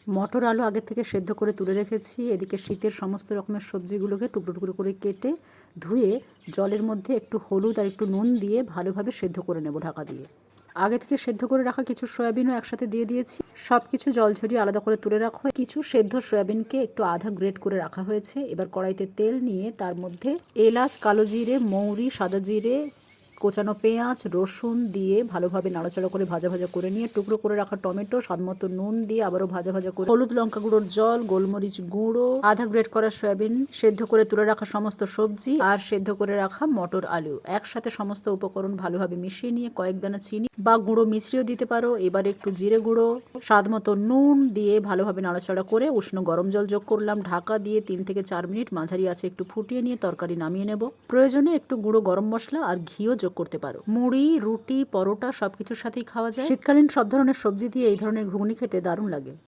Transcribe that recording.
মটর আলু আগে থেকে সেদ্ধ করে তুলে রেখেছি। এদিকে শীতের সমস্ত রকমের সবজিগুলোকে টুকরো টুকরো করে কেটে ধুয়ে জলের মধ্যে একটু হলুদ আর একটু নুন দিয়ে ভালোভাবে সেদ্ধ করে নেব ঢাকা দিয়ে। আগে থেকে সেদ্ধ করে রাখা কিছু সয়াবিনও একসাথে দিয়ে দিয়েছি। সব কিছু জল ঝরিয়ে আলাদা করে তুলে রাখা হয়। কিছু সেদ্ধ সয়াবিনকে একটু আধা গ্রেট করে রাখা হয়েছে। এবার কড়াইতে তেল নিয়ে তার মধ্যে এলাচ, কালো জিরে, মৌরি, সাদা জিরে, কোচানো পেঁয়াজ, রসুন দিয়ে ভালোভাবে নাড়াচাড়া করে ভাজা ভাজা করে নিয়ে টুকরো করে রাখা টমেটো, স্বাদমতো নুন দিয়ে আবারও ভাজা ভাজা করে হলুদ, লঙ্কা গুঁড়োর জল, গোলমরিচ গুঁড়ো, আধা গ্রেট করা সয়াবিন, সেদ্ধ করে তুলে রাখা সমস্ত সবজি আর সেদ্ধ করে রাখা মটর আলু একসাথে সমস্ত উপকরণ ভালোভাবে মিশিয়ে নিয়ে কয়েক দানা চিনি বা গুঁড়ো মিশ্রিও দিতে পারো। এবার একটু জিরে গুঁড়ো, স্বাদমতো নুন দিয়ে ভালোভাবে নাড়াচাড়া করে উষ্ণ গরম জল যোগ করলাম। ঢাকা দিয়ে 3 থেকে 4 মিনিট মাঝারি আছে একটু ফুটিয়ে নিয়ে তরকারি নামিয়ে নেব। প্রয়োজনে একটু গুঁড়ো গরম মশলা আর ঘিও যোগ করতে পারো। মুড়ি, রুটি, পরোটা সবকিছুর সাথেই খাওয়া যায়। শীতকালীন সব ধরনের সবজি দিয়ে এই ধরনের ঘুগনি খেতে দারুণ লাগে।